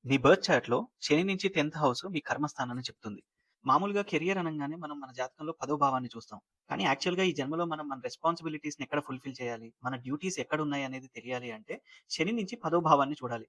మీ birth చార్ట్‌లో శని నుంచి 10థ్ హౌస్ మీ కర్మస్థానాన్ని చెప్తుంది. మామూలుగా కెరియర్ అనంగానే మనం మన జాతకంలో 10వ భావాన్ని చూస్తాం. కానీ యాక్చువల్‌గా ఈ జన్మలో మనం మన రెస్పాన్సిబిలిటీస్‌ని ఎక్కడ ఫుల్‌ఫిల్ చేయాలి? మన డ్యూటీస్ ఎక్కడున్నాయి అనేది తెలియాలి అంటే శని నుంచి 10వ భావాన్ని చూడాలి.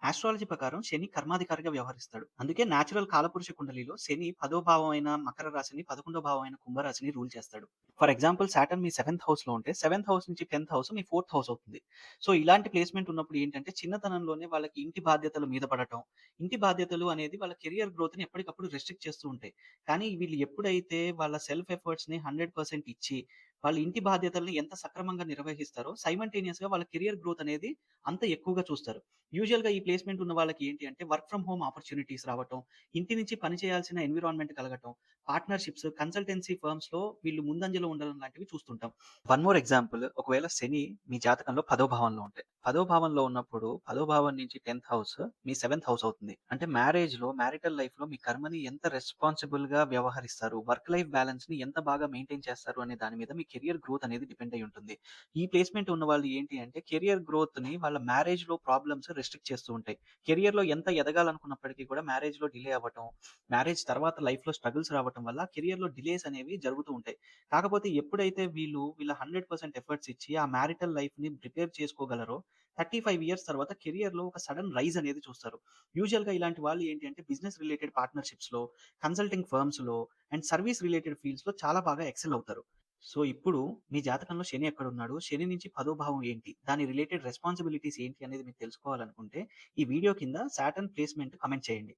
ఆస్ట్రాలజీ ప్రకారం శని కర్మాధికారిగా వ్యవహరిస్తాడు. అందుకే నేచురల్ కాలపురుష కుండలిలో శని 10వ భావం అయిన మకర రాశిని, 11వ భావం అయిన కుంభరాశిని రూల్ చేస్తాడు. ఫర్ ఎగ్జాంపుల్ సాటర్న్ మీ 7థ్ హౌస్‌లో ఉంటే 7థ్ హౌస్ నుంచి 10థ్ హౌస్ మీ 4థ్ హౌస్ అవుతుంది. సో, ఇలాంటి ప్లేస్‌మెంట్ ఉన్నప్పుడు ఏంటంటే చిన్నతనంలోనే వాళ్ళకి ఇంటి బాధ్యతలు మీద పడటం, ఇంటి బాధ్యతలు అనేది వాళ్ళ కెరియర్ గ్రోత్‌ని ఎప్పటికప్పుడు రెస్ట్రిక్ట్ చేస్తూ ఉంటాయి. కానీ వీళ్ళు ఎప్పుడైతే వాళ్ళ సెల్ఫ్ ఎఫర్ట్స్‌ని 100% ఇచ్చి, వాళ్ళ ఇంటి బాధ్యతల్ని ఎంత సక్రమంగా నిర్వహిస్తారో సైమల్టేనియస్‌గా వాళ్ళ కెరియర్ గ్రోత్ అనేది అంత ఎక్కువగా చూస్తారు. యూజువల్‌గా ఈ ప్లేస్‌మెంట్ ఉన్న వాళ్ళకి ఏంటి అంటే వర్క్ ఫ్రమ్ హోమ్ ఆపర్చునిటీస్ రావటం, ఇంటి నుంచి పని చేయాల్సిన ఎన్విరాన్మెంట్ కలగటం, పార్ట్నర్‌షిప్స్, కన్సల్టెన్సీ ఫర్మ్స్‌లో వీళ్ళు ముందంజలో ఉండడం లాంటివి చూస్తుంటాం. వన్ మోర్ ఎగ్జాంపుల్ ఒకవేళ శని మీ జాతకంలో 10వ భావంలో ఉంటే, 10వ భావంలో ఉన్నప్పుడు 10వ భావం నుంచి 10థ్ హౌస్ మీ 7థ్ హౌస్ అవుతుంది. అంటే మ్యారేజ్‌లో, మ్యారిటల్ లైఫ్‌లో మీ కర్మని ఎంత రెస్పాన్సిబుల్‌గా వ్యవహరిస్తారు, వర్క్ లైఫ్ బ్యాలెన్స్‌ని ఎంత బాగా మెయింటైన్ చేస్తారు అనే దాని మీద మీ కెరియర్ గ్రోత్ అనేది డిపెండ్ అయ్యి ఉంటుంది. ఈ ప్లేస్‌మెంట్ ఉన్నవాళ్ళు ఏంటి అంటే కెరియర్ గ్రోత్‌ని వాళ్ళ మ్యారేజ్‌లో ప్రాబ్లమ్స్ రెస్ట్రిక్ట్ చేస్తూ ఉంటాయి. కెరియర్‌లో ఎంత ఎదగాలనుకున్నప్పటికీ కూడా మ్యారేజ్‌లో డిలే అవ్వటం, మ్యారేజ్ తర్వాత లైఫ్‌లో స్ట్రగుల్స్ రావటం వల్ల కెరియర్‌లో డిలేస్ అనేవి జరుగుతూ ఉంటాయి. కాకపోతే ఎప్పుడైతే వీళ్ళ 100% ఎఫర్ట్స్ ఇచ్చి ఆ మ్యారిటల్ లైఫ్‌ని ప్రిపేర్ చేసుకోగలరో 35 ఇయర్స్ తర్వాత కెరియర్‌లో ఒక సడెన్ రైజ్ అనేది చూస్తారు. యూజువల్‌గా ఇలాంటి వాళ్ళు ఏంటి అంటే బిజినెస్ రిలేటెడ్ పార్ట్నర్‌షిప్స్‌లో, కన్సల్టింగ్ ఫర్మ్స్‌లో అండ్ సర్వీస్ రిలేటెడ్ ఫీల్డ్స్‌లో చాలా బాగా ఎక్సెల్ అవుతారు. సో, ఇప్పుడు మీ జాతకంలో శని ఎక్కడున్నాడు? శని నుంచి 10వ భావం ఏంటి? దాని రిలేటెడ్ రెస్పాన్సిబిలిటీస్ ఏంటి అనేది మీరు తెలుసుకోవాలనుకుంటే ఈ వీడియో కింద సాటర్న్ ప్లేస్‌మెంట్ కామెంట్ చేయండి.